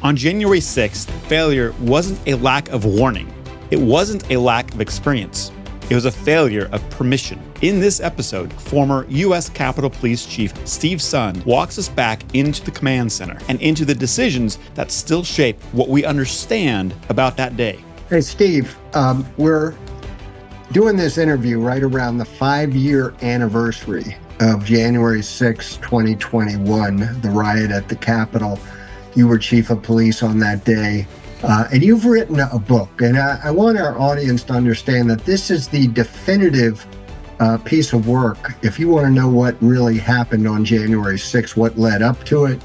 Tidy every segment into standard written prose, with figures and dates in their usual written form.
On January 6th, failure wasn't a lack of warning. It wasn't a lack of experience. It was a failure of permission. In this episode, former U.S. Capitol Police Chief Steve Sund walks us back into the command center and into the decisions that still shape what we understand about that day. Hey, Steve, we're doing this interview right around the 5-year anniversary of January 6, 2021, the riot at the Capitol. You were chief of police on that day, and you've written a book. And I want our audience to understand that this is the definitive piece of work. If you want to know what really happened on January 6, what led up to it,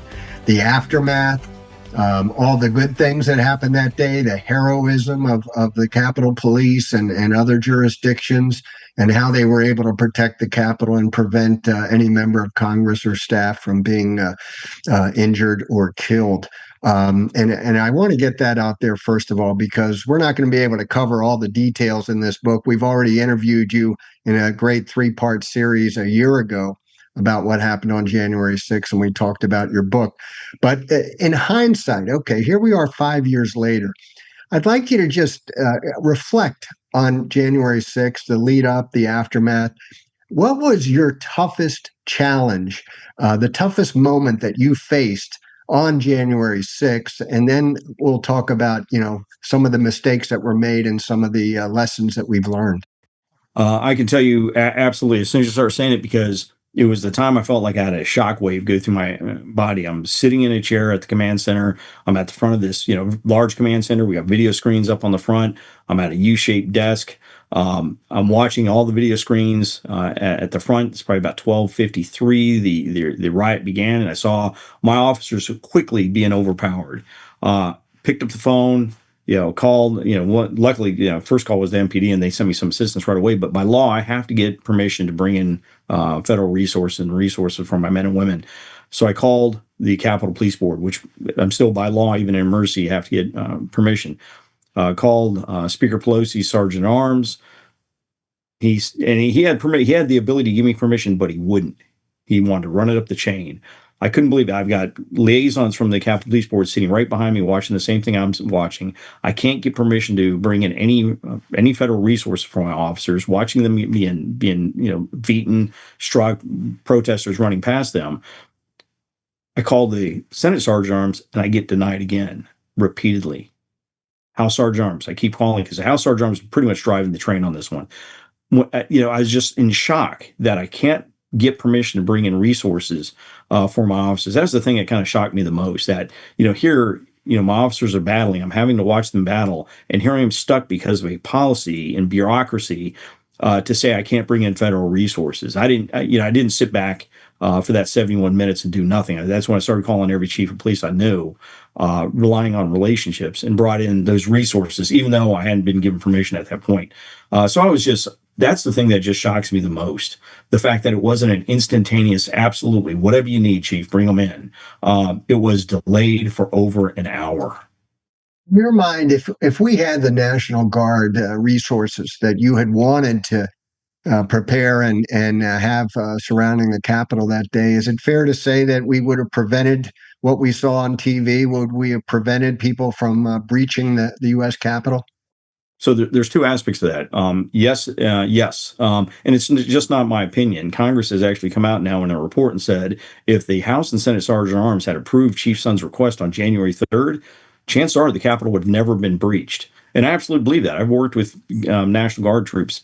the aftermath, all the good things that happened that day, the heroism of the Capitol Police and other jurisdictions, and how they were able to protect the Capitol and prevent any member of Congress or staff from being injured or killed. And I want to get that out there, first of all, because we're not going to be able to cover all the details in this book. We've already interviewed you in a great 3-part series a year ago about what happened on January 6th, and we talked about your book. But in hindsight, okay, here we are 5 years later. I'd like you to just reflect on January 6th, the lead up, the aftermath. What was your toughest challenge, the toughest moment that you faced on January 6th? And then we'll talk about, some of the mistakes that were made and some of the lessons that we've learned. I can tell you absolutely as soon as you start saying it, because it was the time I felt like I had a shockwave go through my body. I'm sitting in a chair at the command center. I'm at the front of this, large command center. We got video screens up on the front. I'm at a U-shaped desk. I'm watching all the video screens at the front. It's probably about 12:53. The riot began, and I saw my officers quickly being overpowered. Picked up the phone. Called, luckily, first call was the MPD and they sent me some assistance right away. But by law, I have to get permission to bring in federal resources for my men and women. So I called the Capitol Police Board, which I'm still by law, even in emergency, you have to get permission. Called Speaker Pelosi, Sergeant at Arms. He had the ability to give me permission, but he wouldn't. He wanted to run it up the chain. I couldn't believe it. I've got liaisons from the Capitol Police Board sitting right behind me watching the same thing I'm watching. I can't get permission to bring in any federal resources for my officers, watching them being beaten, struck, protesters running past them. I call the Senate Sergeant at Arms and I get denied again, repeatedly. House Sergeant at Arms. I keep calling because the House Sergeant at Arms is pretty much driving the train on this one. I was just in shock that I can't get permission to bring in resources for my officers. That's the thing that kind of shocked me the most, that, here, my officers are battling. I'm having to watch them battle. And here I am stuck because of a policy and bureaucracy to say I can't bring in federal resources. I didn't sit back for that 71 minutes and do nothing. That's when I started calling every chief of police I knew, relying on relationships, and brought in those resources, even though I hadn't been given permission at that point. That's the thing that just shocks me the most. The fact that it wasn't an instantaneous, absolutely, whatever you need, chief, bring them in. It was delayed for over an hour. In your mind, if we had the National Guard resources that you had wanted to prepare and have surrounding the Capitol that day, is it fair to say that we would have prevented what we saw on TV? Would we have prevented people from breaching the U.S. Capitol? So there's two aspects to that. Yes. And it's just not my opinion. Congress has actually come out now in a report and said if the House and Senate Sergeant at Arms had approved Chief Sund's request on January 3rd, chances are the Capitol would have never been breached. And I absolutely believe that. I've worked with National Guard troops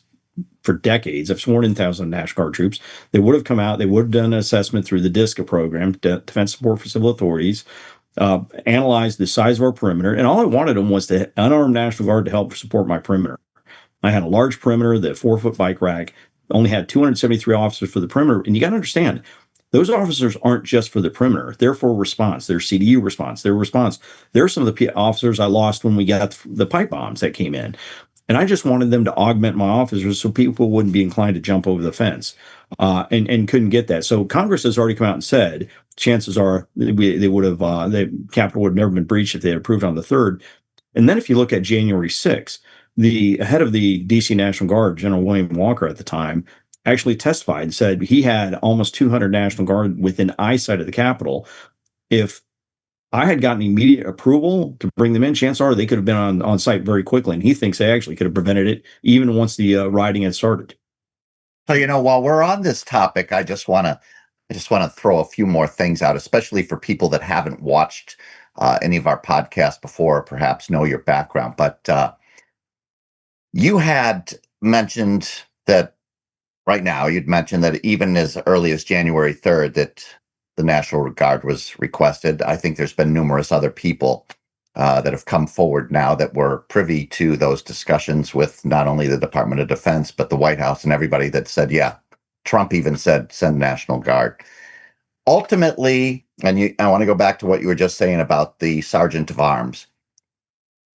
for decades. I've sworn in thousands of National Guard troops. They would have come out. They would have done an assessment through the DSCA program, Defense Support for Civil Authorities, analyzed the size of our perimeter, and all I wanted them was the unarmed National Guard to help support my perimeter. I had a large perimeter, the 4-foot bike rack, only had 273 officers for the perimeter, and you got to understand, those officers aren't just for the perimeter. They're for response. They're CDU response. They're response. They're some of the officers I lost when we got the pipe bombs that came in. And I just wanted them to augment my officers so people wouldn't be inclined to jump over the fence and couldn't get that. So Congress has already come out and said chances are the Capitol would have never been breached if they had approved on the 3rd. And then if you look at January 6th, the head of the D.C. National Guard, General William Walker at the time, actually testified and said he had almost 200 National Guard within eyesight of the Capitol. If I had gotten immediate approval to bring them in. Chances are they could have been on site very quickly, and he thinks they actually could have prevented it even once the rioting had started. So, while we're on this topic, I just want to throw a few more things out, especially for people that haven't watched any of our podcasts before, or perhaps know your background. But you had mentioned that right now, you'd mentioned that even as early as January 3rd, that the National Guard was requested. I think there's been numerous other people that have come forward now that were privy to those discussions with not only the Department of Defense, but the White House and everybody that said, yeah, Trump even said, send National Guard. Ultimately, I want to go back to what you were just saying about the Sergeant of Arms.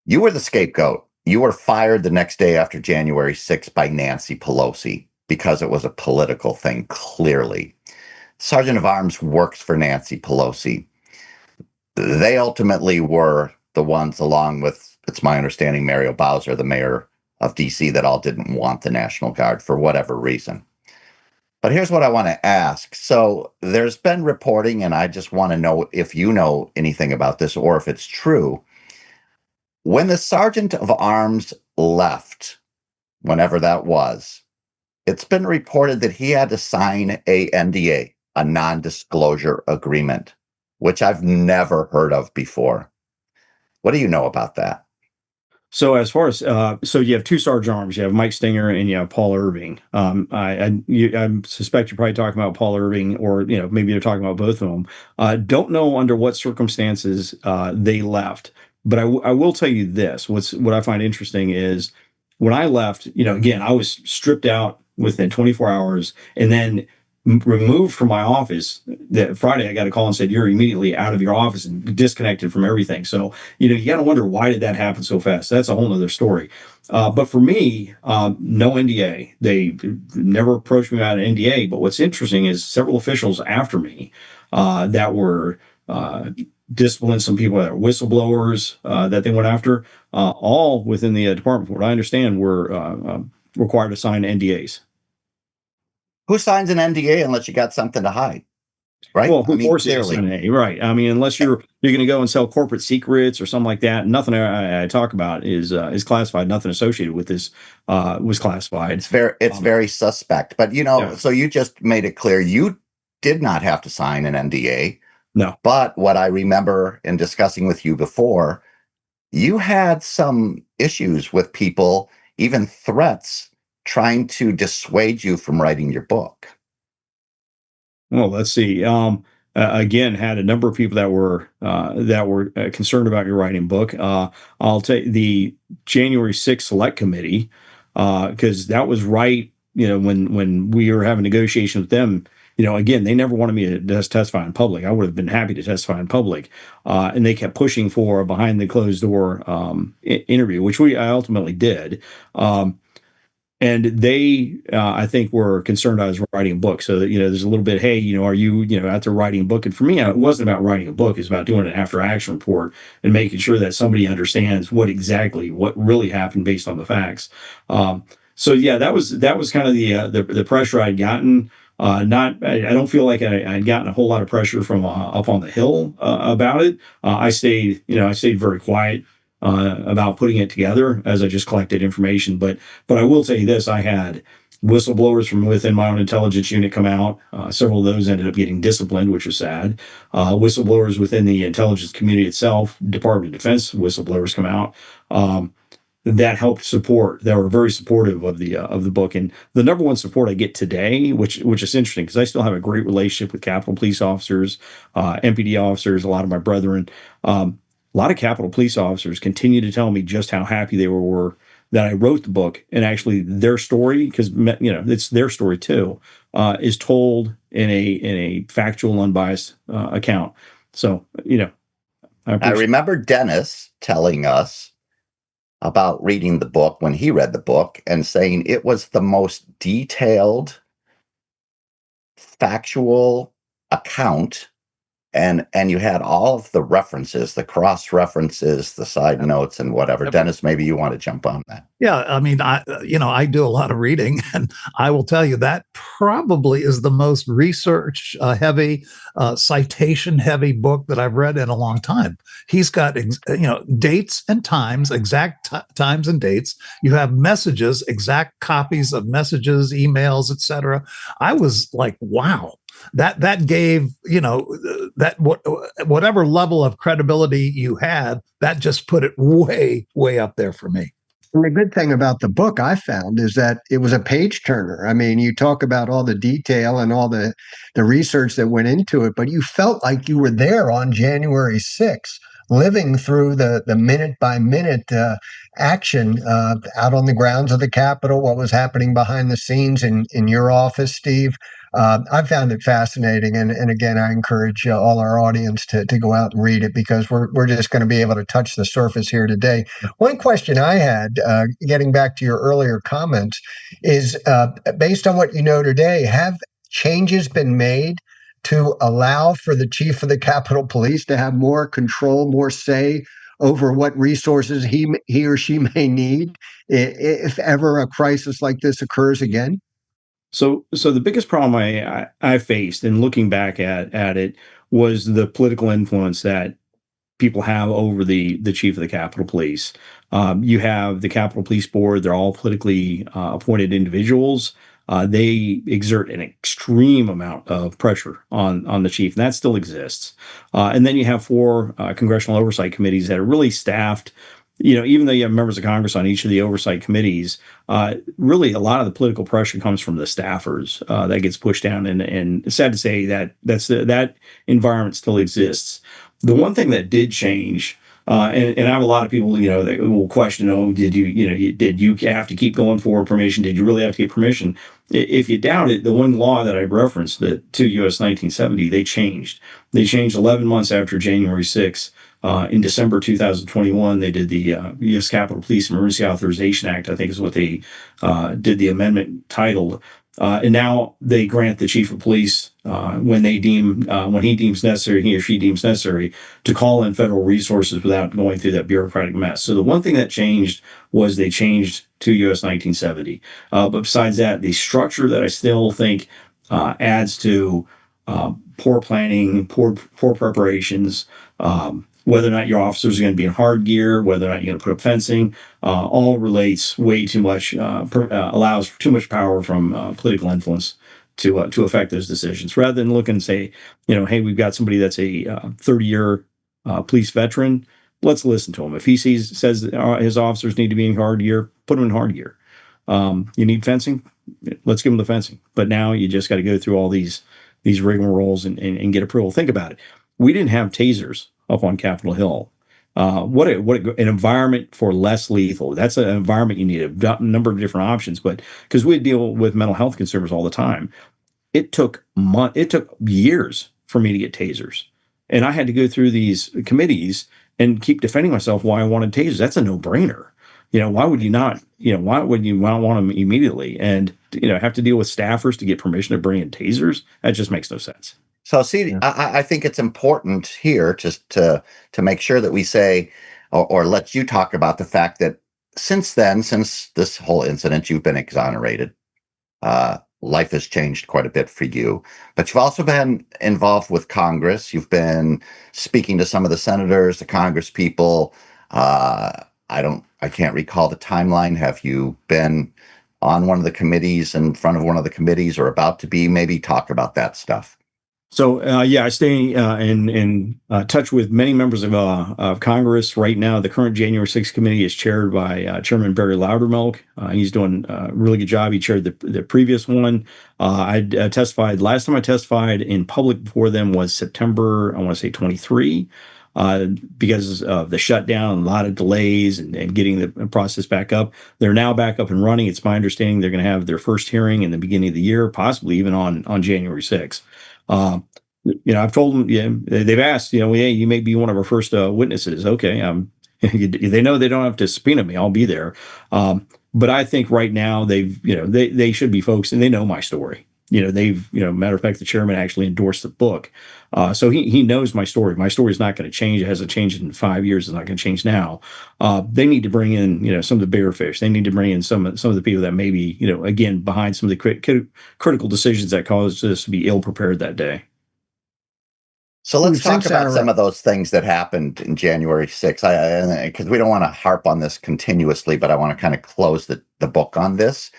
You were the scapegoat. You were fired the next day after January 6th by Nancy Pelosi because it was a political thing, clearly. Sergeant of Arms works for Nancy Pelosi. They ultimately were the ones, along with, it's my understanding, Mario Bowser, the mayor of DC, that all didn't want the National Guard for whatever reason. But here's what I want to ask. So there's been reporting, and I just want to know if you know anything about this or if it's true. When the Sergeant of Arms left, whenever that was, it's been reported that he had to sign a NDA, a non-disclosure agreement, which I've never heard of before. What do you know about that? So as far as so you have two sergeant arms, you have Mike Stinger and you have Paul Irving. I suspect you're probably talking about Paul Irving, or maybe you're talking about both of them. Don't know under what circumstances they left, but I will tell you this: what I find interesting is when I left. Again, I was stripped out within 24 hours, and then removed from my office. That Friday, I got a call and said you're immediately out of your office and disconnected from everything. So you got to wonder, why did that happen so fast? That's a whole nother story. But for me, no NDA. They never approached me about an NDA. But what's interesting is several officials after me that were disciplined, some people that are whistleblowers that they went after, all within the department, from what I understand, were required to sign NDAs. Who signs an NDA unless you got something to hide? Right? Well, who forces you to Clearly. sign an NDA? Right. I mean, unless you're going to go and sell corporate secrets or something like that, nothing I talk about is classified. Nothing associated with this was classified. It's very suspect. But Yeah. so you just made it clear you did not have to sign an NDA. No. But what I remember in discussing with you before, you had some issues with people, even threats, trying to dissuade you from writing your book. Well, let's see. Again, had a number of people that were concerned about your writing book. I'll take the January 6th Select Committee, because that was right. When we were having negotiations with them. Again, they never wanted me to just testify in public. I would have been happy to testify in public, and they kept pushing for a behind the closed door interview, which I ultimately did. And they, I think, were concerned I was writing a book. So that, there's a little bit, hey, are you, out there writing a book? And for me, it wasn't about writing a book. It's about doing an after action report and making sure that somebody understands what really happened based on the facts. So yeah, that was kind of the pressure I'd gotten. I don't feel like I'd gotten a whole lot of pressure from up on the Hill about it. I stayed very quiet about putting it together as I just collected information. But I will tell you this: I had whistleblowers from within my own intelligence unit come out. Several of those ended up getting disciplined, which was sad. Whistleblowers within the intelligence community itself, Department of Defense whistleblowers come out. That helped support. That were very supportive of the book. And the number one support I get today, which is interesting, because I still have a great relationship with Capitol Police officers, MPD officers, a lot of my brethren. A lot of Capitol Police officers continue to tell me just how happy they were that I wrote the book, and actually their story, because it's their story too, is told in a factual, unbiased account. So I remember Dennis telling us about reading the book when he read the book and saying it was the most detailed, factual account and you had all of the references, the cross references, the side notes, and whatever. Dennis, maybe you want to jump on that. Yeah, I mean, I do a lot of reading, and I will tell you that probably is the most research heavy, citation heavy book that I've read in a long time. He's got dates and times, exact times and dates. You have messages, exact copies of messages, emails, etc. I was like, wow. That gave whatever level of credibility you had, that just put it way up there for me. And the good thing about the book I found is that it was a page turner. I mean, you talk about all the detail and all the research that went into it, but you felt like you were there on January 6th, living through the minute by minute action out on the grounds of the Capitol, what was happening behind the scenes in your office, Steve. I found it fascinating, and again, I encourage all our audience to go out and read it, because we're just going to be able to touch the surface here today. One question I had, getting back to your earlier comments, is based on what you know today, have changes been made to allow for the chief of the Capitol Police to have more control, more say over what resources he or she may need if ever a crisis like this occurs again? So the biggest problem I faced in looking back at it was the political influence that people have over the chief of the Capitol Police. You have the Capitol Police Board; they're all politically appointed individuals. They exert an extreme amount of pressure on the chief, and that still exists. And then you have 4 congressional oversight committees that are really staffed. Even though you have members of Congress on each of the oversight committees, really a lot of the political pressure comes from the staffers that gets pushed down. And it's sad to say that that environment still exists. The one thing that did change, and I have a lot of people, that will question, oh, did you have to keep going for permission? Did you really have to get permission? If you doubt it, the one law that I referenced, the 2 U.S. 1970, they changed. They changed 11 months after January 6th. In December 2021, they did the U.S. Capitol Police Emergency Authorization Act, I think is what they did the amendment titled. And now they grant the chief of police, when he deems necessary, he or she deems necessary, to call in federal resources without going through that bureaucratic mess. So the one thing that changed was they changed to U.S. 1970. But besides that, the structure that I still think adds to poor planning, poor preparations, whether or not your officers are going to be in hard gear, whether or not you're going to put up fencing, all relates way too much, allows too much power from political influence to affect those decisions. Rather than look and say, hey, we've got somebody that's a 30-year police veteran, let's listen to him. If he says that his officers need to be in hard gear, put them in hard gear. You need fencing, let's give them the fencing. But now you just got to go through all these rigmaroles and get approval. Think about it. We didn't have tasers up on Capitol Hill. What an environment for less lethal. That's an environment you need a number of different options. But because we deal with mental health consumers all the time, it took years for me to get tasers, and I had to go through these committees and keep defending myself why I wanted tasers. That's a no-brainer. Why would you not? Why would you not want them immediately? And have to deal with staffers to get permission to bring in tasers? That just makes no sense. So, see, I think it's important here just to make sure that we say, or let you talk about the fact that since this whole incident, you've been exonerated. Life has changed quite a bit for you, but you've also been involved with Congress. You've been speaking to some of the senators, the Congress people. I can't recall the timeline. Have you been on one of the committees, in front of one of the committees, or about to be? Maybe talk about that stuff. So I stay in touch with many members of Congress right now. The current January 6th committee is chaired by Chairman Barry Loudermilk. He's doing a really good job. He chaired the previous one. I testified last time I testified in public before them was September, I want to say 23. Because of the shutdown, a lot of delays and getting the process back up. They're now back up and running. It's my understanding they're going to have their first hearing in the beginning of the year, possibly even on January 6th. I've told them, they've asked, hey, you may be one of our first witnesses. Okay. They know they don't have to subpoena me. I'll be there. But I think right now they should be folks, and they know my story. Matter of fact, the chairman actually endorsed the book. So he knows my story. My story is not going to change. It hasn't changed in 5 years. It's not going to change now. They need to bring in, some of the bigger fish. They need to bring in some of the people that maybe, again, behind some of the critical decisions that caused us to be ill prepared that day. So let's talk Since about our- some of those things that happened in January 6th, because we don't want to harp on this continuously, but I want to kind of close the book on this.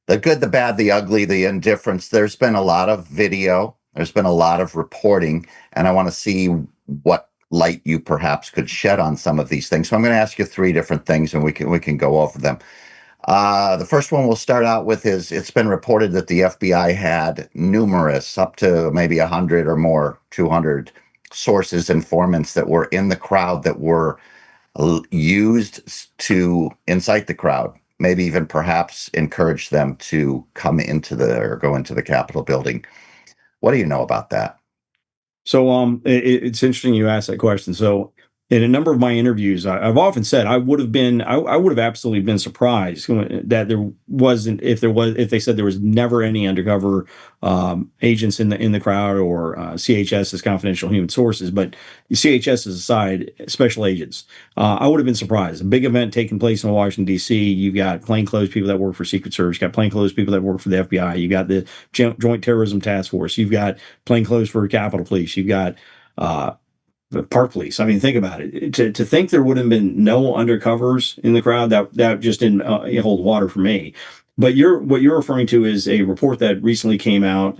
The good, the bad, the ugly, the indifference. There's been a lot of video. There's been a lot of reporting, and I want to see what light you perhaps could shed on some of these things. So I'm going to ask you three different things, and we can go over them. The first one we'll start out with is it's been reported that the FBI had numerous, up to maybe 100 or more, 200 sources, informants that were in the crowd that were used to incite the crowd, maybe even perhaps encourage them to come into or go into the Capitol building. What do you know about that? So it's interesting you asked that question. So in a number of my interviews, I've often said I would have absolutely been surprised that there wasn't, if they said there was never any undercover agents in the crowd, or CHS as confidential human sources, but CHS aside, special agents. I would have been surprised. A big event taking place in Washington D.C. You've got plainclothes people that work for Secret Service. You've got plainclothes people that work for the FBI. You got the Joint Terrorism Task Force. You've got plainclothes for Capitol Police. You've got the Park Police. I mean, think about it. To think there would have been no undercovers in the crowd, that just didn't hold water for me. But what you're referring to is a report that recently came out,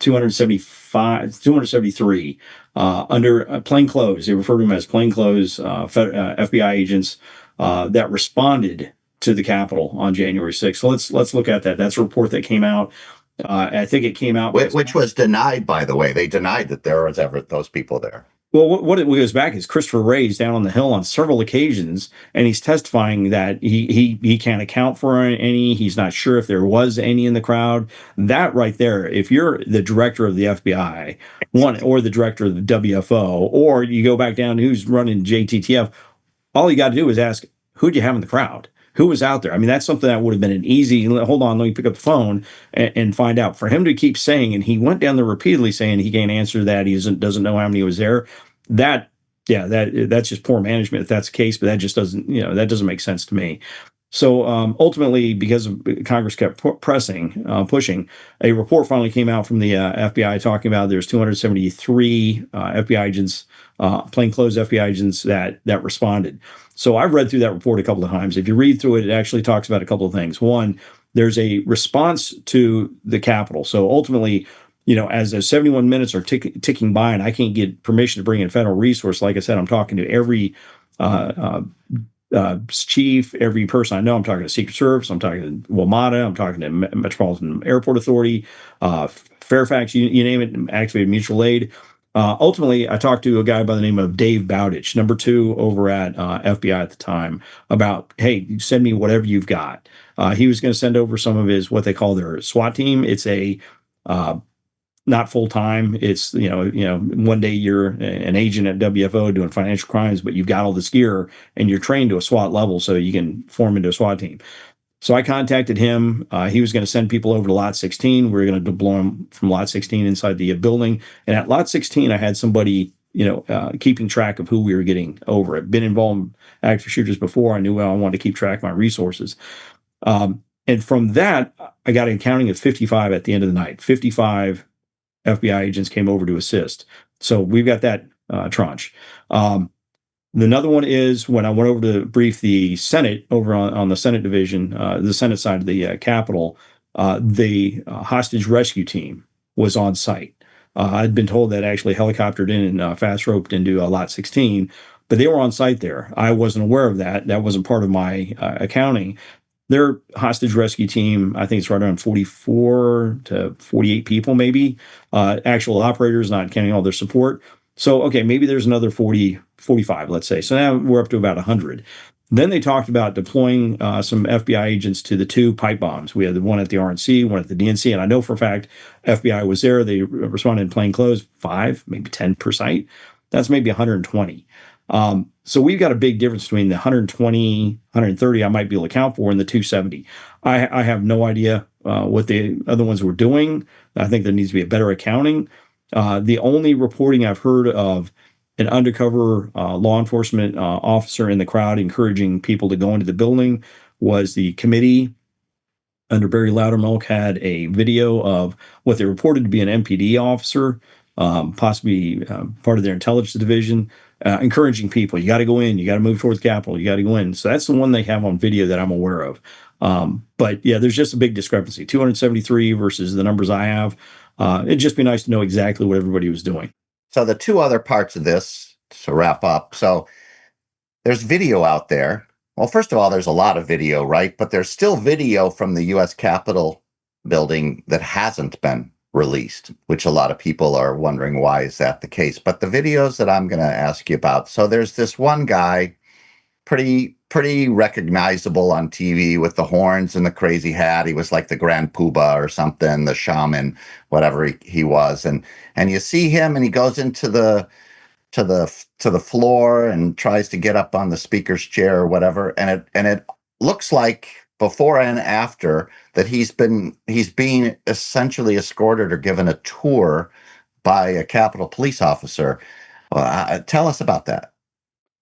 273 under plainclothes. They refer to them as plainclothes FBI agents that responded to the Capitol on January 6th. So let's look at that. That's a report that came out. I think it came out, which was denied, by the way. They denied that there was ever those people there. Well, what it goes back is Christopher Wray's down on the Hill on several occasions, and he's testifying that he can't account for any. He's not sure if there was any in the crowd. That right there, if you're the director of the FBI, or the director of the WFO, or you go back down to who's running JTTF, all you got to do is ask, who'd you have in the crowd? Who was out there? I mean, that's something that would have been an easy, hold on, let me pick up the phone and find out. For him to keep saying, and he went down there repeatedly saying he can't answer that, he doesn't know how many was there. That's just poor management if that's the case, but that just doesn't make sense to me. So ultimately, because Congress kept pushing, a report finally came out from the FBI talking about there's 273 FBI agents, plainclothes FBI agents that responded. So I've read through that report a couple of times. If you read through it, it actually talks about a couple of things. One, there's a response to the Capitol. So ultimately, as those 71 minutes are ticking by and I can't get permission to bring in federal resource, like I said, I'm talking to every chief, every person I know. I'm talking to Secret Service. I'm talking to WMATA. I'm talking to Metropolitan Airport Authority, Fairfax, you name it, activated mutual aid. Ultimately, I talked to a guy by the name of Dave Bowditch, number 2 over at FBI at the time, about, hey, send me whatever you've got. He was going to send over some of his, what they call their SWAT team. It's a not full time. It's one day you're an agent at WFO doing financial crimes, but you've got all this gear and you're trained to a SWAT level, so you can form into a SWAT team. So I contacted him. He was going to send people over to Lot 16. We were going to deploy them from Lot 16 inside the building. And at Lot 16, I had somebody, keeping track of who we were getting over. I've been involved in active shooters before. I knew I wanted to keep track of my resources. And from that, I got an counting of 55 at the end of the night. 55 FBI agents came over to assist. So we've got that tranche. Another one is when I went over to brief the Senate over on the Senate division, the Senate side of the Capitol, the hostage rescue team was on site. I'd been told that actually helicoptered in and fast roped into Lot 16, but they were on site there. I wasn't aware of that. That wasn't part of my accounting. Their hostage rescue team, I think it's right around 44 to 48 people, maybe, actual operators, not counting all their support. So, okay, maybe there's another 40, 45, let's say. So now we're up to about 100. Then they talked about deploying some FBI agents to the 2 pipe bombs. We had the one at the RNC, one at the DNC, and I know for a fact FBI was there. They responded in plain clothes, 5, maybe 10 per site. That's maybe 120. So we've got a big difference between the 120, 130 I might be able to account for and the 270. I have no idea what the other ones were doing. I think there needs to be a better accounting. The only reporting I've heard of an undercover law enforcement officer in the crowd encouraging people to go into the building was the committee under Barry Loudermilk had a video of what they reported to be an MPD officer, possibly part of their intelligence division, encouraging people, you got to go in, you got to move towards the Capitol, you got to go in. So that's the one they have on video that I'm aware of. But yeah, there's just a big discrepancy, 273 versus the numbers I have. It'd just be nice to know exactly what everybody was doing. So the two other parts of this to wrap up. So there's video out there. Well, first of all, there's a lot of video, right? But there's still video from the U.S. Capitol building that hasn't been released, which a lot of people are wondering why is that the case. But the videos that I'm going to ask you about. So there's this one guy, pretty recognizable on TV with the horns and the crazy hat. He was like the Grand Poobah or something, the shaman, whatever he was. And you see him, and he goes into the to the floor and tries to get up on the speaker's chair or whatever, and it looks like before and after that he's being essentially escorted or given a tour by a Capitol police officer. Tell us about that.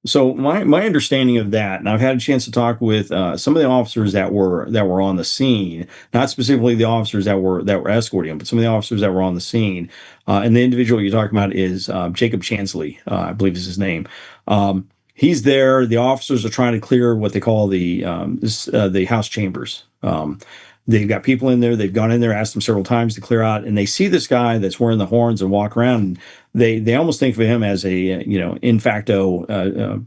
So my understanding of that, and I've had a chance to talk with some of the officers that were on the scene, not specifically the officers that were escorting him, but some of the officers that were on the scene. And the individual you're talking about is Jacob Chansley, I believe is his name. He's there. The officers are trying to clear what they call the House chambers. They've got people in there. They've gone in there, asked them several times to clear out, and they see this guy that's wearing the horns and walk around. And they almost think of him as a in facto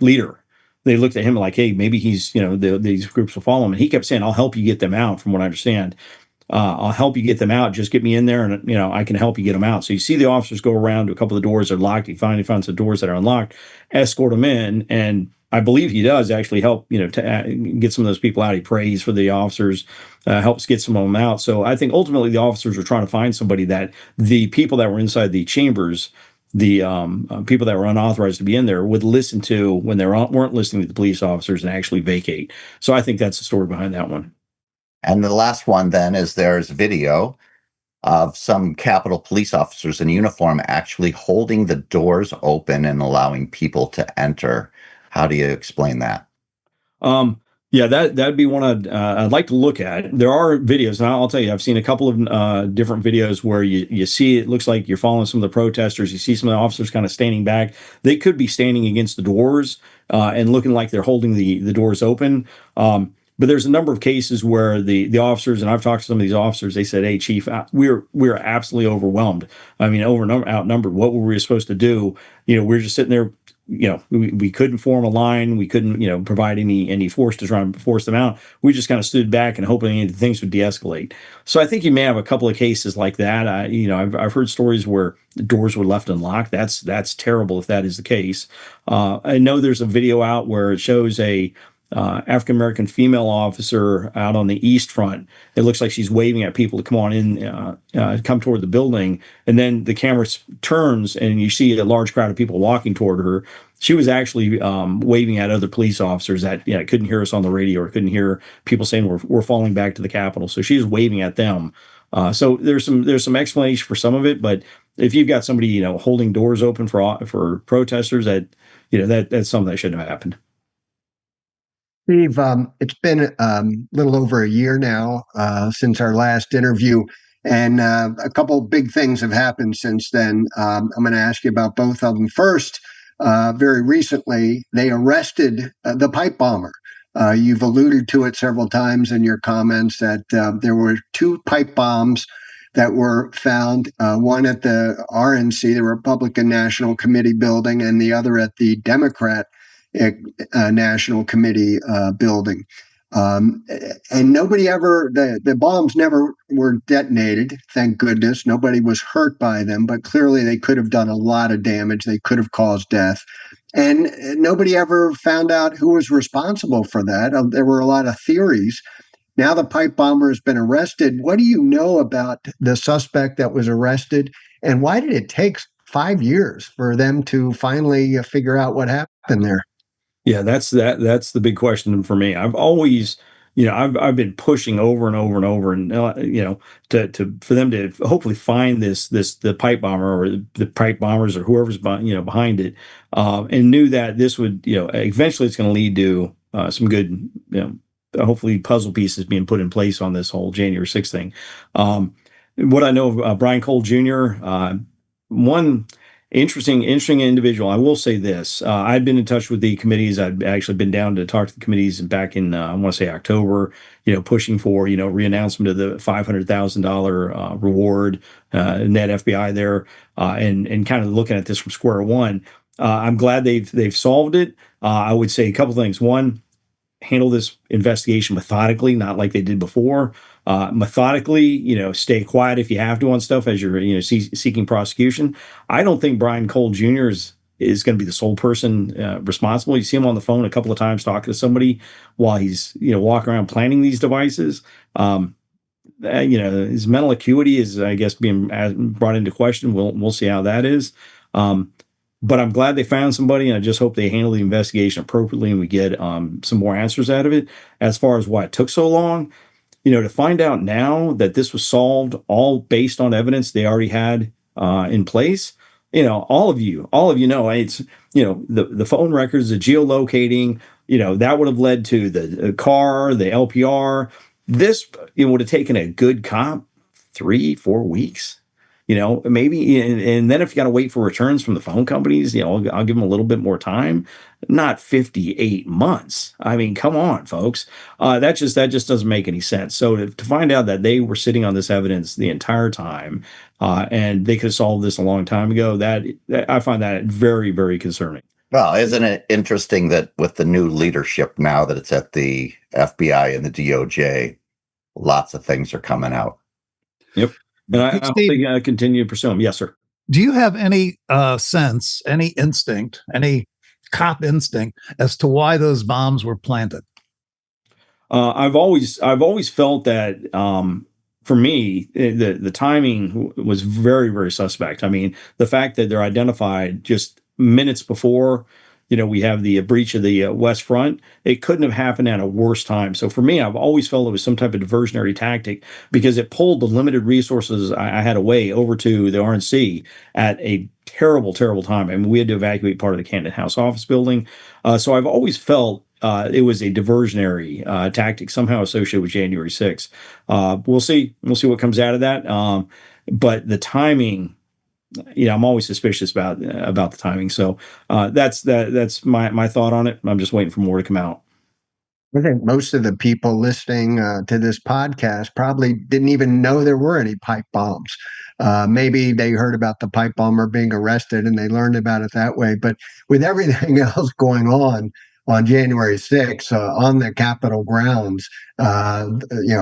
leader. They looked at him like, hey, maybe he's these groups will follow him. And he kept saying, "I'll help you get them out." From what I understand, I'll help you get them out. Just get me in there, and I can help you get them out. So you see the officers go around to a couple of the doors that are locked. He finally finds the doors that are unlocked, escort them in, and I believe he does actually help, to get some of those people out. He prays for the officers, helps get some of them out. So I think ultimately the officers were trying to find somebody that the people that were inside the chambers, the people that were unauthorized to be in there, would listen to when they weren't listening to the police officers and actually vacate. So I think that's the story behind that one. And the last one then is there's video of some Capitol police officers in uniform actually holding the doors open and allowing people to enter. How do you explain that? Yeah, that'd be one I'd like to look at. There are videos, and I'll tell you, I've seen a couple of different videos where you see it looks like you're following some of the protesters. You see some of the officers kind of standing back. They could be standing against the doors and looking like they're holding the doors open. But there's a number of cases where the officers, and I've talked to some of these officers, they said, "Hey, Chief, we're absolutely overwhelmed. I mean, outnumbered. What were we supposed to do? We're just sitting there. We couldn't form a line. We couldn't, provide any force to try and force them out. We just kind of stood back and hoping things would de-escalate." So I think you may have a couple of cases like that. I've heard stories where the doors were left unlocked. That's terrible if that is the case. I know there's a video out where it shows a African-American female officer out on the east front. It looks like she's waving at people to come on in, come toward the building. And then the camera turns and you see a large crowd of people walking toward her. She was actually waving at other police officers that couldn't hear us on the radio or couldn't hear people saying we're falling back to the Capitol. So she was waving at them. So there's some explanation for some of it, but if you've got somebody holding doors open for protesters, that's something that shouldn't have happened. Steve, it's been a little over a year now since our last interview, and a couple of big things have happened since then. I'm going to ask you about both of them. First, very recently, they arrested the pipe bomber. You've alluded to it several times in your comments that there were two pipe bombs that were found, one at the RNC, the Republican National Committee building, and the other at the Democrat National Committee building. And nobody ever, the bombs never were detonated, thank goodness. Nobody was hurt by them, but clearly they could have done a lot of damage. They could have caused death. And nobody ever found out who was responsible for that. There were a lot of theories. Now the pipe bomber has been arrested. What do you know about the suspect that was arrested? And why did it take 5 years for them to finally figure out what happened there? Yeah, that's the big question for me. I've always, I've been pushing over and over and over, and to for them to hopefully find the pipe bomber or the pipe bombers or whoever's behind it, and knew that this would eventually it's going to lead to some good hopefully puzzle pieces being put in place on this whole January 6th thing. What I know of Brian Cole Jr., one interesting individual. I will say this: I've been in touch with the committees. I've actually been down to talk to the committees back in I want to say October. Pushing for reannouncement of the $500,000 reward, net FBI there, and kind of looking at this from square one. I'm glad they've solved it. I would say a couple things. One, handle this investigation methodically, not like they did before. Methodically, stay quiet if you have to on stuff as you're, seeking prosecution. I don't think Brian Cole Jr. is going to be the sole person responsible. You see him on the phone a couple of times talking to somebody while he's, walking around planning these devices. His mental acuity is, I guess, being brought into question. We'll see how that is. But I'm glad they found somebody, and I just hope they handle the investigation appropriately and we get some more answers out of it. As far as why it took so long, to find out now that this was solved all based on evidence they already had in place. All of you know, it's, the phone records, the geolocating, that would have led to the car, the LPR. This, would have taken a good cop 3-4 weeks. Maybe, and then if you got to wait for returns from the phone companies, I'll give them a little bit more time, not 58 months. I mean, come on, folks. That just doesn't make any sense. So to find out that they were sitting on this evidence the entire time, and they could have solved this a long time ago, that I find that very, very concerning. Well, isn't it interesting that with the new leadership now that it's at the FBI and the DOJ, lots of things are coming out. Yep. And I hope they continue to pursue them. Yes, sir. Do you have any sense, any instinct, any cop instinct as to why those bombs were planted? I've always felt that for me, the timing was very, very suspect. I mean, the fact that they're identified just minutes before, we have the breach of the West Front. It couldn't have happened at a worse time. So for me, I've always felt it was some type of diversionary tactic because it pulled the limited resources I had away over to the RNC at a terrible, terrible time. I mean, we had to evacuate part of the Camden House office building. So I've always felt it was a diversionary tactic somehow associated with January 6th. We'll see. We'll see what comes out of that. But the timing, I'm always suspicious about the timing. So that's my thought on it. I'm just waiting for more to come out. I think most of the people listening to this podcast probably didn't even know there were any pipe bombs. Maybe they heard about the pipe bomber being arrested and they learned about it that way. But with everything else going on January 6th, on the Capitol grounds,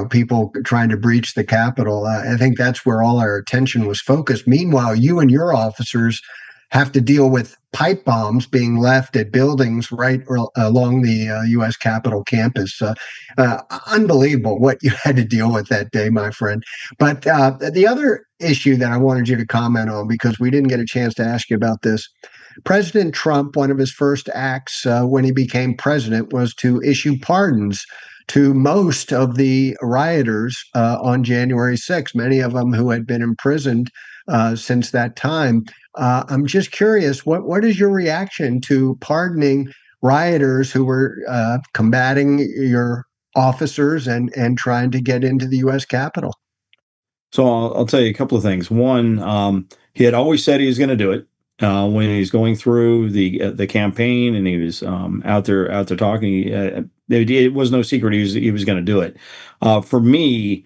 people trying to breach the Capitol, I think that's where all our attention was focused. Meanwhile, you and your officers have to deal with pipe bombs being left at buildings right along the U.S. Capitol campus. Unbelievable what you had to deal with that day, my friend. But the other issue that I wanted you to comment on, because we didn't get a chance to ask you about this, President Trump, one of his first acts when he became president was to issue pardons to most of the rioters on January 6th, many of them who had been imprisoned since that time. I'm just curious, what is your reaction to pardoning rioters who were combating your officers and trying to get into the U.S. Capitol? So I'll tell you a couple of things. One, he had always said he was going to do it. When he was going through the campaign and he was out there talking, it was no secret he was going to do it. For me,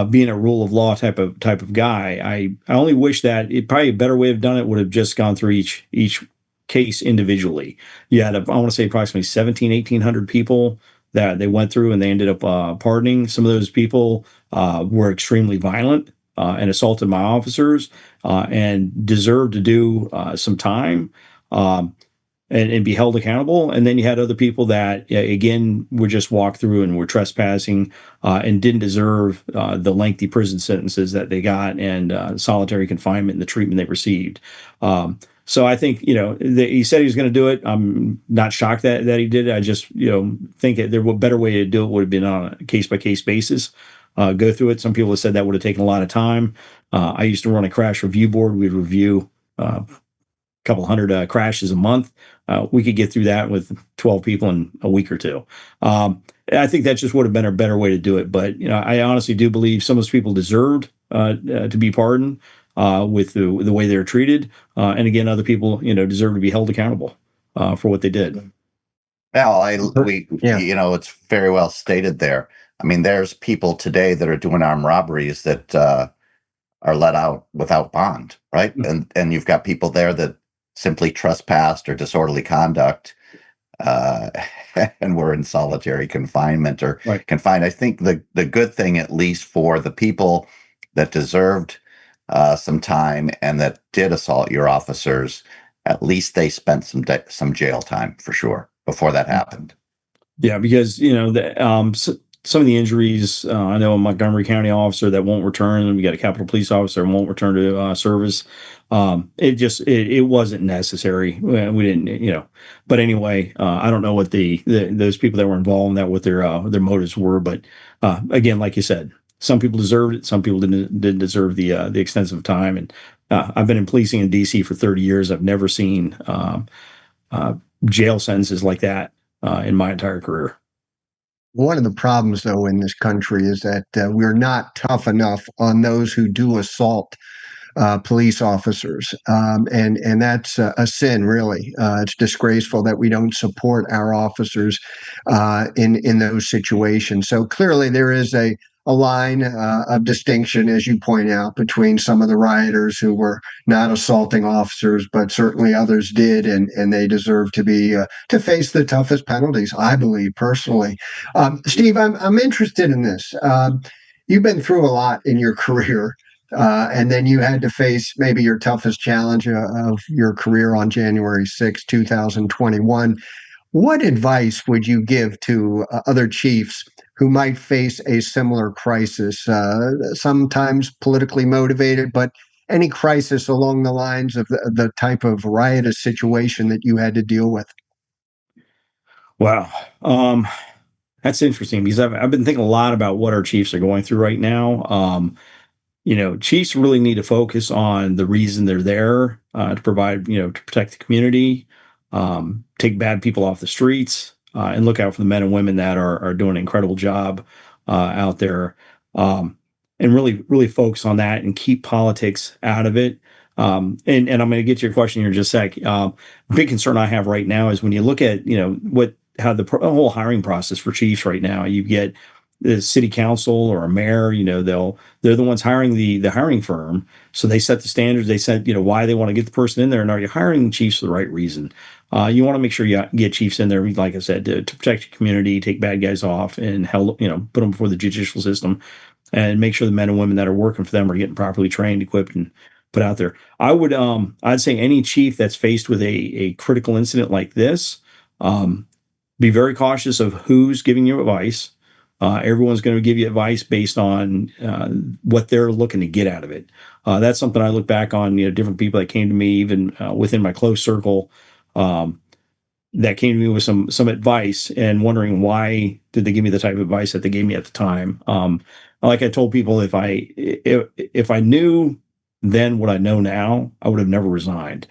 being a rule of law type of guy, I only wish that probably a better way of done it would have just gone through each case individually. You had I want to say approximately 1,800 people that they went through and they ended up pardoning. Some of those people were extremely violent and assaulted my officers and deserved to do some time and be held accountable. And then you had other people that, again, were just walked through and were trespassing and didn't deserve the lengthy prison sentences that they got and solitary confinement and the treatment they received. So I think, he said he was going to do it. I'm not shocked that he did it. I just, think that there was a better way to do it would have been on a case by case basis. Go through it. Some people have said that would have taken a lot of time. I used to run a crash review board. We'd review a couple hundred crashes a month. We could get through that with 12 people in a week or two. I think that just would have been a better way to do it. But, I honestly do believe some of those people deserved to be pardoned with the way they were treated. And again, other people, deserve to be held accountable for what they did. Well, Yeah. it's very well stated there. I mean, there's people today that are doing armed robberies that are let out without bond, right? And you've got people there that simply trespassed or disorderly conduct, uh, and were in solitary confinement or Right. confined. I think the good thing, at least for the people that deserved some time and that did assault your officers, at least they spent some jail time for sure before that happened. Yeah, because some of the injuries, I know a Montgomery County officer that won't return, and we got a Capitol Police officer won't return to service. It wasn't necessary. We didn't. But anyway, I don't know what those people that were involved in that, what their motives were. But again, like you said, some people deserved it. Some people didn't deserve the extensive time. And I've been in policing in DC for 30 years. I've never seen jail sentences like that in my entire career. One of the problems, though, in this country is that we're not tough enough on those who do assault police officers, and that's a sin, really. It's disgraceful that we don't support our officers in those situations. So clearly, there is a line of distinction, as you point out, between some of the rioters who were not assaulting officers, but certainly others did, and they deserve to be to face the toughest penalties, I believe personally. Steve, I'm interested in this. You've been through a lot in your career. And then you had to face maybe your toughest challenge of your career on January 6, 2021. What advice would you give to other chiefs who might face a similar crisis, sometimes politically motivated, but any crisis along the lines of the type of riotous situation that you had to deal with? Wow. That's interesting because I've been thinking a lot about what our chiefs are going through right now. Chiefs really need to focus on the reason they're there, to provide, to protect the community, take bad people off the streets, and look out for the men and women that are doing an incredible job out there, and really, really focus on that and keep politics out of it. And I'm going to get to your question here in just a sec. Big concern I have right now is when you look at, how the whole hiring process for chiefs right now, you get the city council or a mayor, they're the ones hiring the hiring firm. So they set the standards. They set, why they want to get the person in there. And are you hiring chiefs for the right reason? You want to make sure you get chiefs in there, like I said, to protect the community, take bad guys off, and put them before the judicial system, and make sure the men and women that are working for them are getting properly trained, equipped, and put out there. I'd say any chief that's faced with a critical incident like this, be very cautious of who's giving you advice. Everyone's going to give you advice based on what they're looking to get out of it. That's something I look back on, different people that came to me, even within my close circle, that came to me with some advice and wondering why did they give me the type of advice that they gave me at the time. Like I told people, if I knew then what I know now, I would have never resigned.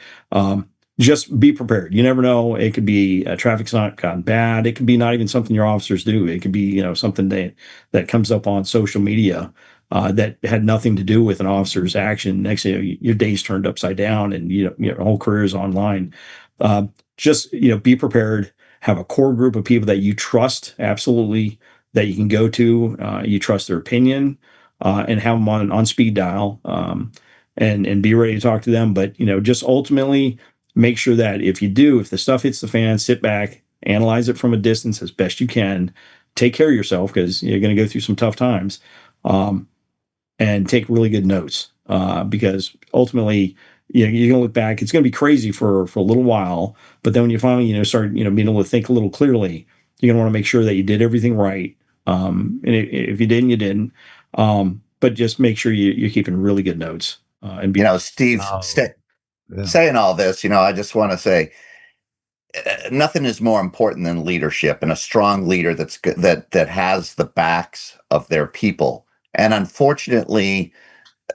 Just be prepared. You never know. It could be traffic's not gotten bad. It could be not even something your officers do. It could be something that comes up on social media that had nothing to do with an officer's action. Next thing you know, your day's turned upside down, and your whole career is online. Just be prepared. Have a core group of people that you trust absolutely, that you can go to. You trust their opinion, and have them on speed dial, and be ready to talk to them. But just ultimately, make sure that if the stuff hits the fan, sit back, analyze it from a distance as best you can, take care of yourself because you're going to go through some tough times, and take really good notes, because ultimately, you're going to look back. It's going to be crazy for a little while, but then when you finally, start, being able to think a little clearly, you're going to want to make sure that you did everything right. And if you didn't, you didn't. But just make sure you're keeping really good notes, and be. Steve, Oh. saying all this, I just want to say nothing is more important than leadership and a strong leader that's good, that has the backs of their people. And unfortunately,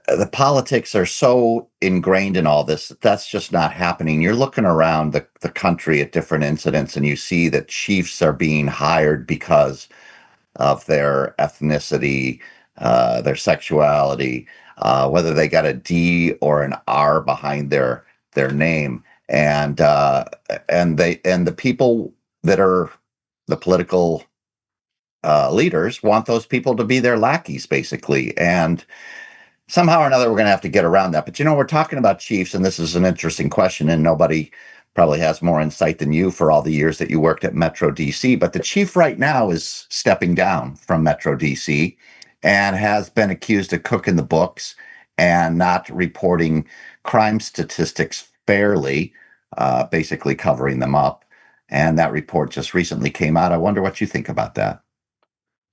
the politics are so ingrained in all this that's just not happening. You're looking around the country at different incidents, and you see that chiefs are being hired because of their ethnicity, their sexuality, whether they got a D or an R behind their name, and the people that are the political leaders want those people to be their lackeys, basically, and somehow or another we're going to have to get around that. But we're talking about chiefs, and this is an interesting question, and nobody probably has more insight than you for all the years that you worked at Metro DC. But the chief right now is stepping down from Metro DC and has been accused of cooking the books and not reporting crime statistics fairly, basically covering them up. And that report just recently came out. I wonder what you think about that.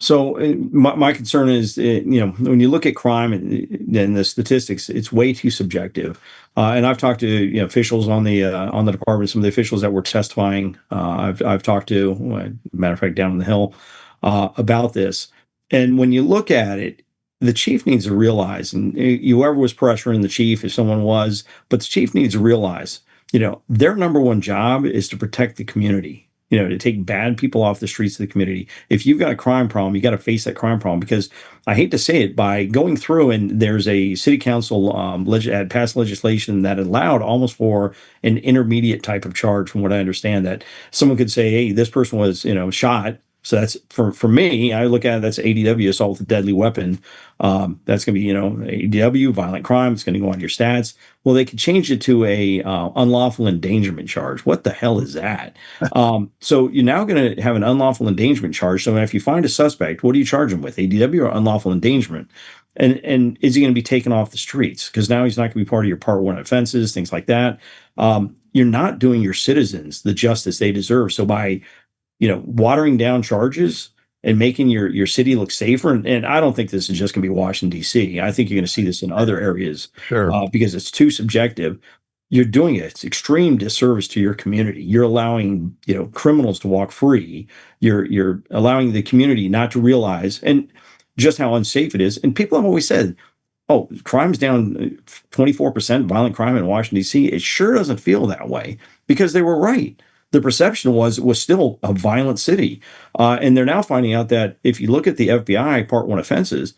So my concern is, when you look at crime and the statistics, it's way too subjective. And I've talked to officials on the department, some of the officials that were testifying. I've talked to, matter of fact, down on the Hill about this. And when you look at it, the chief needs to realize, and whoever was pressuring the chief, if someone was, but the chief needs to realize, their number one job is to protect the community. To take bad people off the streets of the community. If you've got a crime problem, you got to face that crime problem, because I hate to say it, by going through, and there's a city council had passed legislation that allowed almost for an intermediate type of charge, from what I understand, that someone could say, hey, this person was, shot. So that's for me, I look at it, that's ADW, assault with a deadly weapon. That's going to be, ADW, violent crime. It's going to go on your stats. Well, they could change it to a unlawful endangerment charge. What the hell is that? So you're now going to have an unlawful endangerment charge. So if you find a suspect, what do you charge him with? ADW or unlawful endangerment? And is he going to be taken off the streets? Because now he's not going to be part of your Part 1 offenses, things like that. You're not doing your citizens the justice they deserve. So by watering down charges and making your city look safer. And I don't think this is just going to be Washington, D.C. I think you're going to see this in other areas, because it's too subjective. You're doing it. It's extreme disservice to your community. You're allowing, criminals to walk free. You're allowing the community not to realize and just how unsafe it is. And people have always said, oh, crime's down 24%, violent crime in Washington, D.C. It sure doesn't feel that way, because they were right. The perception was still a violent city. And they're now finding out that if you look at the FBI Part 1 offenses,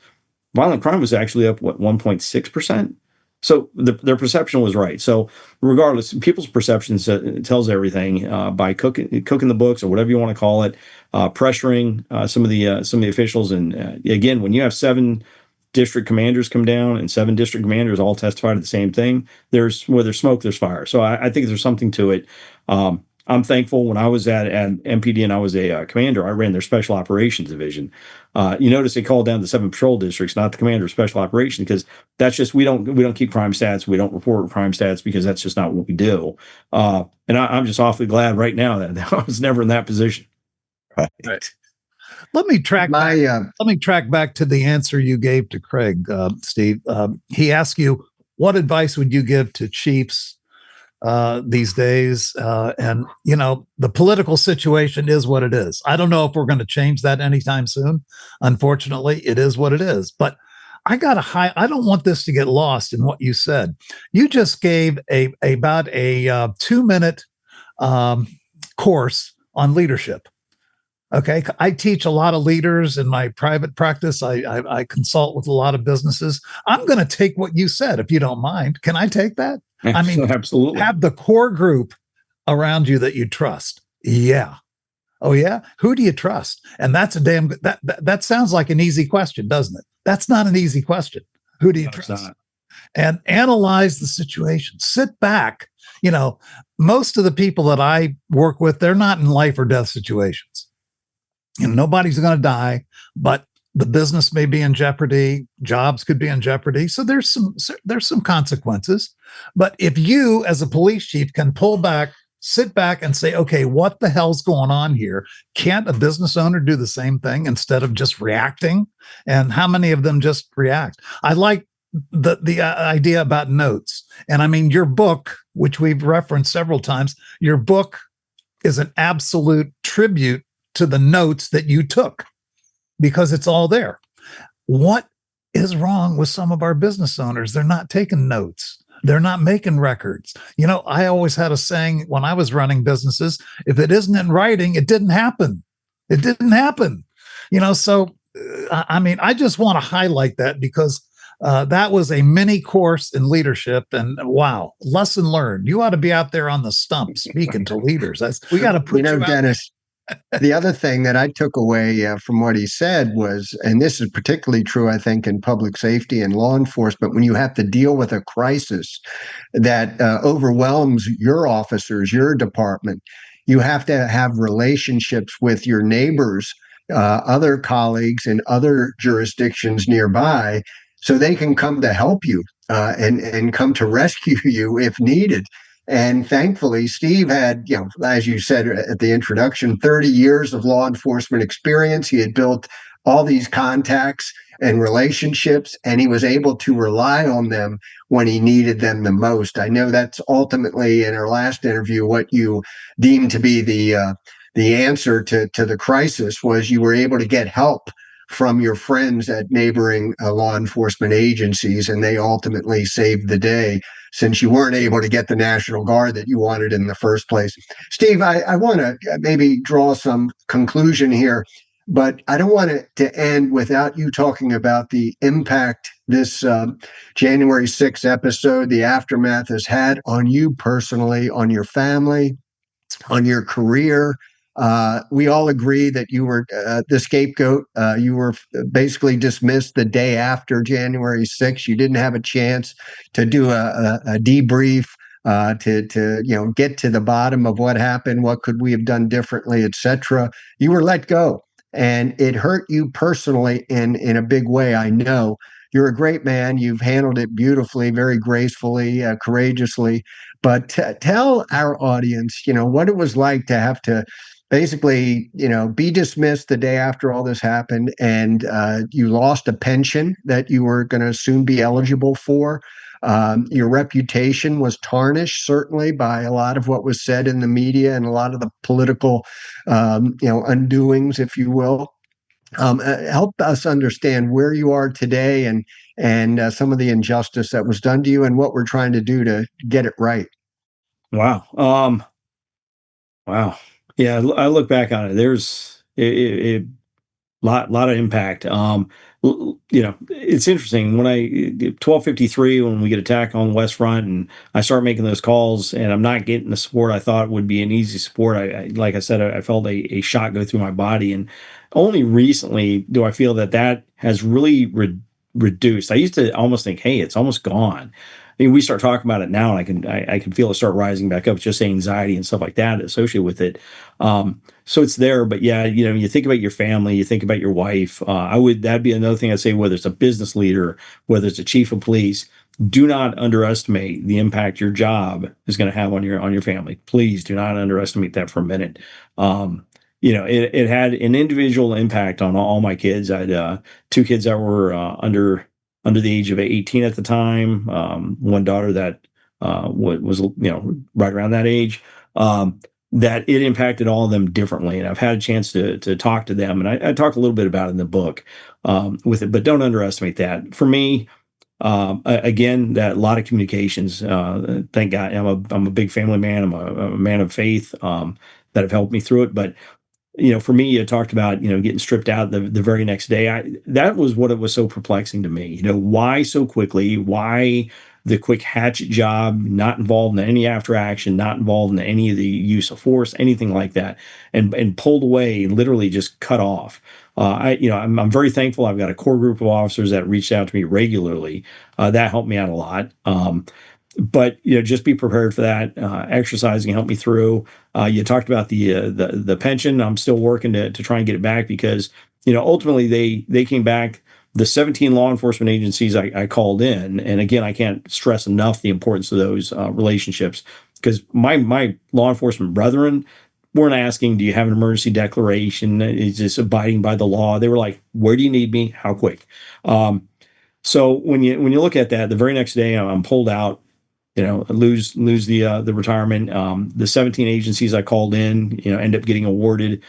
violent crime was actually up, 1.6%? So their perception was right. So regardless, people's perceptions tells everything, by cooking the books, or whatever you want to call it, pressuring some of the officials. And again, when you have 7 district commanders come down and 7 district commanders all testify to the same thing, where there's smoke, there's fire. So I think there's something to it. I'm thankful when I was at MPD and I was a commander, I ran their special operations division. You notice they called down the 7 patrol districts, not the commander of special operations, because that's just, we don't keep crime stats. We don't report crime stats, because that's just not what we do. And I'm just awfully glad right now that I was never in that position. Right. Let me track back to the answer you gave to Craig, Steve. He asked you, what advice would you give to chiefs these days? And the political situation is what it is. I don't know if we're going to change that anytime soon. Unfortunately, it is what it is. But I don't want this to get lost in what you said. You just gave about a 2-minute course on leadership. Okay. I teach a lot of leaders in my private practice. I consult with a lot of businesses. I'm going to take what you said, if you don't mind. Can I take that? I mean, absolutely. Have the core group around you that you trust. Yeah. Oh yeah. Who do you trust? And that's that sounds like an easy question, doesn't it? That's not an easy question. Who do you trust? And analyze the situation. Sit back. Most of the people that I work with, they're not in life or death situations. Nobody's going to die, but the business may be in jeopardy. Jobs could be in jeopardy. So there's some consequences. But if you, as a police chief, can pull back, sit back and say, okay, what the hell's going on here? Can't a business owner do the same thing instead of just reacting? And how many of them just react? I like the idea about notes. And I mean, your book, which we've referenced several times, your book is an absolute tribute to the notes that you took because it's all there. What is wrong with some of our business owners? They're not taking notes. They're not making records. You know, I always had a saying when I was running businesses, if it isn't in writing, it didn't happen. It didn't happen. You know, so I mean, I just want to highlight that because that was a mini course in leadership, and wow, lesson learned. You ought to be out there on the stump speaking to leaders. We got to put you out. Dennis, the other thing that I took away from what he said was, and this is particularly true, I think, in public safety and law enforcement, when you have to deal with a crisis that overwhelms your officers, your department, you have to have relationships with your neighbors, other colleagues in other jurisdictions nearby, so they can come to help you and come to rescue you if needed. And thankfully, Steve had, as you said at the introduction, 30 years of law enforcement experience. He had built all these contacts and relationships, and he was able to rely on them when he needed them the most. I know that's ultimately, in our last interview, what you deemed to be the answer to the crisis was you were able to get help from your friends at neighboring law enforcement agencies, and they ultimately saved the day since you weren't able to get the National Guard that you wanted in the first place. Steve, I want to maybe draw some conclusion here, but I don't want it to end without you talking about the impact this January 6th episode, the aftermath, has had on you personally, on your family, on your career. We all agree that you were the scapegoat. You were basically dismissed the day after January 6th. You didn't have a chance to do a debrief, to get to the bottom of what happened, what could we have done differently, etc. You were let go, and it hurt you personally in a big way. I know. You're a great man. You've handled it beautifully, very gracefully, courageously. But tell our audience, what it was like to have to basically, be dismissed the day after all this happened, and you lost a pension that you were going to soon be eligible for. Your reputation was tarnished, certainly, by a lot of what was said in the media and a lot of the political, undoings, if you will. Help us understand where you are today and some of the injustice that was done to you and what we're trying to do to get it right. Wow. Wow. Yeah, I look back on it. There's a lot of impact. It's interesting when 12:53 when we get attacked on the West Front, and I start making those calls, and I'm not getting the support I thought would be an easy support. Like I said, I felt a shot go through my body, and only recently do I feel that has really reduced. I used to almost think, hey, it's almost gone. I mean, we start talking about it now, and I can feel it start rising back up. It's just anxiety and stuff like that associated with it. So it's there, but yeah, you think about your family, you think about your wife. That'd be another thing I'd say. Whether it's a business leader, whether it's a chief of police, do not underestimate the impact your job is going to have on your family. Please do not underestimate that for a minute. It had an individual impact on all my kids. I had 2 kids that were under the age of 18 at the time. One daughter that was right around that age. That it impacted all of them differently, and I've had a chance to talk to them, and I talk a little bit about it in the book with it. But don't underestimate that. For me, again, that a lot of communications. Thank God, I'm a big family man. I'm a man of faith that have helped me through it. But for me, you talked about, getting stripped out the very next day. That was what it was so perplexing to me. Why so quickly? Why the quick hatchet job, not involved in any after action, not involved in any of the use of force, anything like that, and pulled away, literally just cut off. I'm very thankful. I've got a core group of officers that reached out to me regularly. That helped me out a lot. But just be prepared for that. Exercising helped me through. You talked about the pension. I'm still working to try and get it back because ultimately they came back. The 17 law enforcement agencies I called in, and again, I can't stress enough the importance of those relationships, because my law enforcement brethren weren't asking, do you have an emergency declaration? Is this abiding by the law? They were like, where do you need me? How quick? So when you look at that, the very next day I'm pulled out. Lose the retirement. The 17 agencies I called in, end up getting awarded.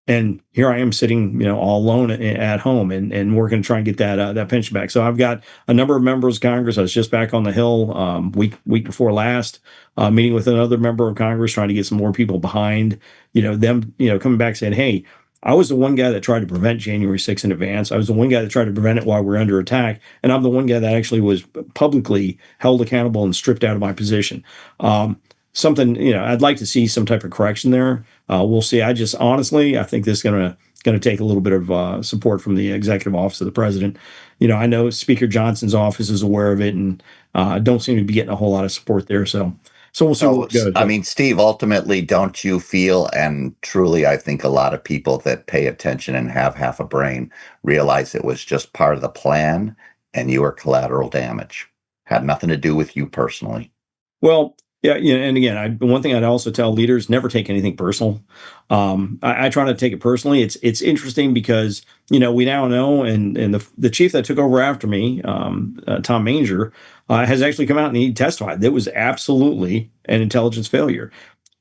And here I am sitting, all alone at home, and we're going to try and get that pension back. So I've got a number of members of Congress. I was just back on the Hill week before last, meeting with another member of Congress, trying to get some more people behind, them, coming back saying, hey, I was the one guy that tried to prevent January 6th in advance. I was the one guy that tried to prevent it while we were under attack, and I'm the one guy that actually was publicly held accountable and stripped out of my position. Something, I'd like to see some type of correction there. We'll see. I think this is going to take a little bit of support from the executive office of the president. I know Speaker Johnson's office is aware of it, and don't seem to be getting a whole lot of support there. So we'll see where it goes. I mean, Steve, ultimately, don't you feel, and truly, I think a lot of people that pay attention and have half a brain realize it was just part of the plan, and you were collateral damage. Had nothing to do with you personally. Well, yeah, and again, one thing I'd also tell leaders: never take anything personal. I try not to take it personally. It's interesting because we now know, and the chief that took over after me, Tom Manger, has actually come out and he testified that it was absolutely an intelligence failure.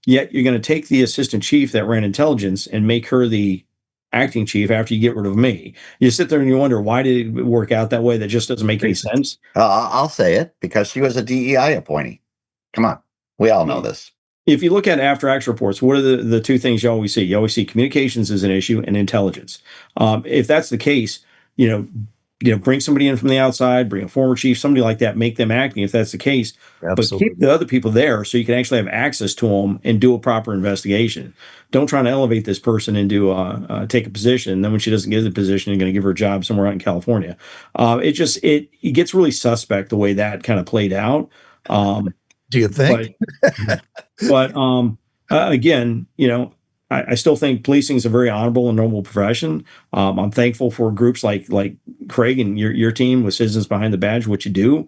Yet you're going to take the assistant chief that ran intelligence and make her the acting chief after you get rid of me. You sit there and you wonder, why did it work out that way? That just doesn't make any sense. I'll say it, because she was a DEI appointee. Come on. We all know this. If you look at after action reports, what are the two things you always see? You always see communications as an issue and intelligence. If that's the case, bring somebody in from the outside, bring a former chief, somebody like that, make them acting if that's the case. Absolutely. But keep the other people there so you can actually have access to them and do a proper investigation. Don't try to elevate this person into take a position. And then when she doesn't get the position, you're going to give her a job somewhere out in California. It gets really suspect the way that kind of played out. Do you think? But again, I still think policing is a very honorable and noble profession. I'm thankful for groups like Craig and your team with Citizens Behind the Badge, what you do.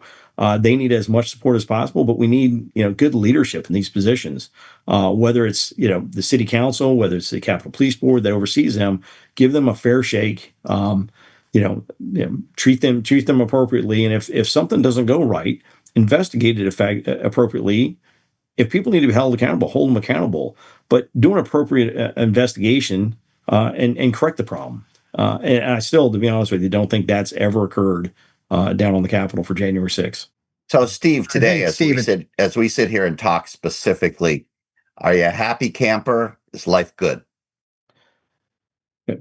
They need as much support as possible, but we need good leadership in these positions. Whether it's the city council, whether it's the Capitol Police Board that oversees them, give them a fair shake. Treat them appropriately, and if something doesn't go right, investigate it appropriately. If people need to be held accountable, hold them accountable, but do an appropriate investigation and correct the problem. And I still, to be honest with you, don't think that's ever occurred down on the Capitol for January 6th. So, Steve, today, as we sit here and talk specifically, are you a happy camper? Is life good?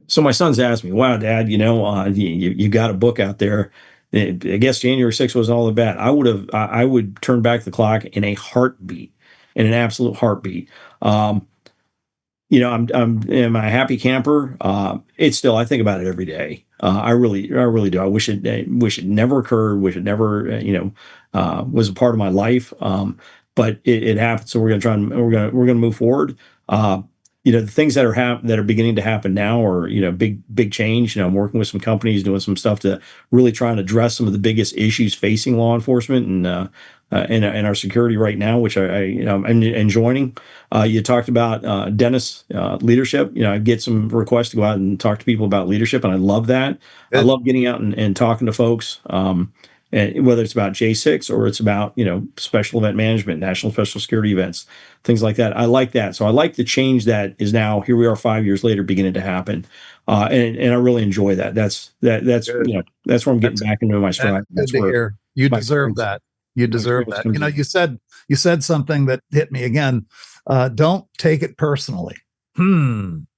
So my son's asked me, "Wow, Dad, you got a book out there. I guess January 6th wasn't all that bad." I would turn back the clock in a heartbeat, in an absolute heartbeat. Am I a happy camper? It's still, I think about it every day. I really do. I wish it never occurred. Wish it never, was a part of my life. But it happened. So we're going to move forward. The things that are beginning to happen now are, big change. I'm working with some companies, doing some stuff to really try and address some of the biggest issues facing law enforcement and our security right now, which I'm enjoying. You talked about Dennis leadership. I get some requests to go out and talk to people about leadership, and I love that. Good. I love getting out and talking to folks. And whether it's about J6 or it's about, special event management, national special security events, things like that. I like that. So I like the change that is now, here we are 5 years later, beginning to happen. And I really enjoy that. That's good. That's where I'm getting back into my stride. That's good to hear. You deserve that. You deserve that. You said something that hit me again. Don't take it personally.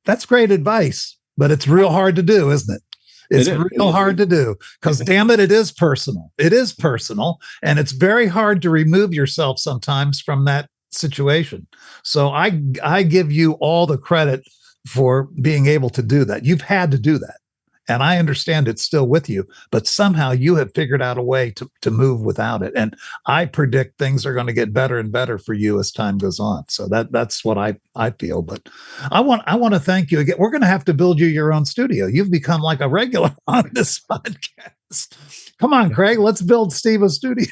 That's great advice, but it's real hard to do, isn't it? It's real hard to do because, damn it, it is personal. It is personal, and it's very hard to remove yourself sometimes from that situation. So I give you all the credit for being able to do that. You've had to do that, and I understand it's still with you, but somehow you have figured out a way to move without it. And I predict things are going to get better and better for you as time goes on. So that's what I feel. But I want to thank you again. We're going to have to build you your own studio. You've become like a regular on this podcast. Come on, Craig, let's build Steve a studio.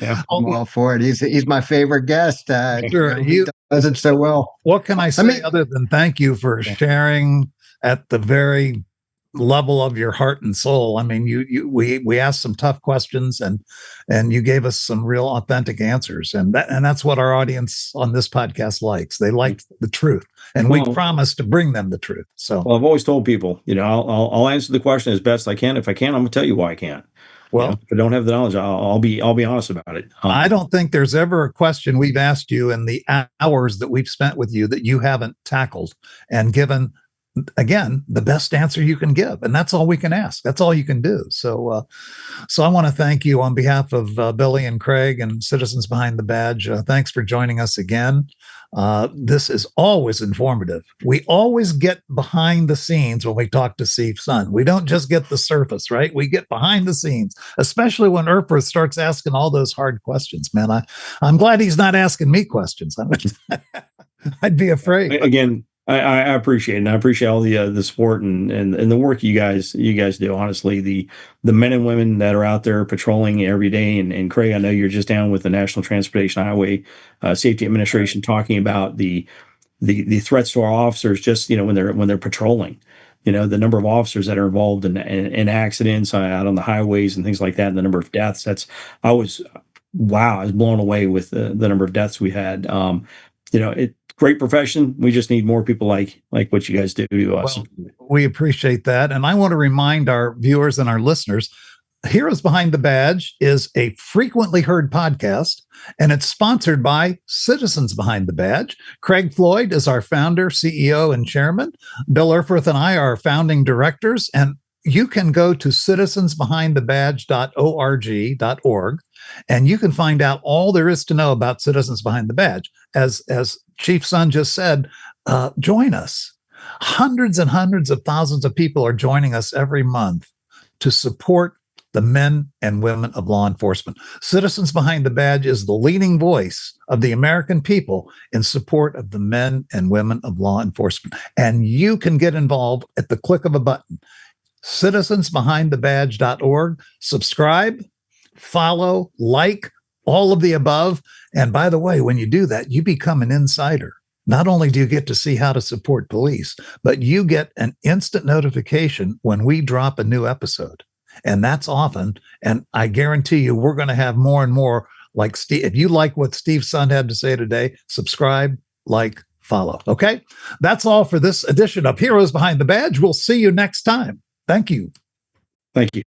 Yeah, I'm all for it. He's my favorite guest. Sure, he does it so well. What can I say other than thank you for sharing at the very level of your heart and soul. I mean, we asked some tough questions, and you gave us some real authentic answers, and that's what our audience on this podcast likes. They like the truth, and we promise to bring them the truth. So, well, I've always told people, I'll answer the question as best I can. If I can't, I'm gonna tell you why I can't. well, if I don't have the knowledge, I'll be honest about it. I don't think there's ever a question we've asked you in the hours that we've spent with you that you haven't tackled and given, again, the best answer you can give. And that's all we can ask. That's all you can do. So I want to thank you on behalf of Billy and Craig and Citizens Behind the Badge. Thanks for joining us again. This is always informative. We always get behind the scenes when we talk to Steve Sun. We don't just get the surface, right? We get behind the scenes, especially when Erfurth starts asking all those hard questions. Man, I'm glad he's not asking me questions. I'd be afraid. Again, I appreciate it. And I appreciate all the support and the work you guys do. Honestly, the men and women that are out there patrolling every day. And Craig, I know you're just down with the National Transportation Highway Safety Administration talking about the threats to our officers. Just when they're patrolling, the number of officers that are involved in accidents out on the highways and things like that, and the number of deaths. I was blown away with the number of deaths we had. Great profession. We just need more people like what you guys do to us. Well, we appreciate that. And I want to remind our viewers and our listeners, Heroes Behind the Badge is a frequently heard podcast, and it's sponsored by Citizens Behind the Badge. Craig Floyd is our founder, CEO, and chairman. Bill Erfurth and I are founding directors, and you can go to citizensbehindthebadge.org, and you can find out all there is to know about Citizens Behind the Badge. As Chief Sun just said, join us. Hundreds and hundreds of thousands of people are joining us every month to support the men and women of law enforcement. Citizens Behind the Badge is the leading voice of the American people in support of the men and women of law enforcement. And you can get involved at the click of a button. Citizensbehindthebadge.org. Subscribe, follow, like, all of the above. And by the way, when you do that, you become an insider. Not only do you get to see how to support police, but you get an instant notification when we drop a new episode. And that's often. And I guarantee you, we're going to have more and more like Steve. If you like what Steve Sun had to say today, subscribe, like, follow. Okay. That's all for this edition of Heroes Behind the Badge. We'll see you next time. Thank you. Thank you.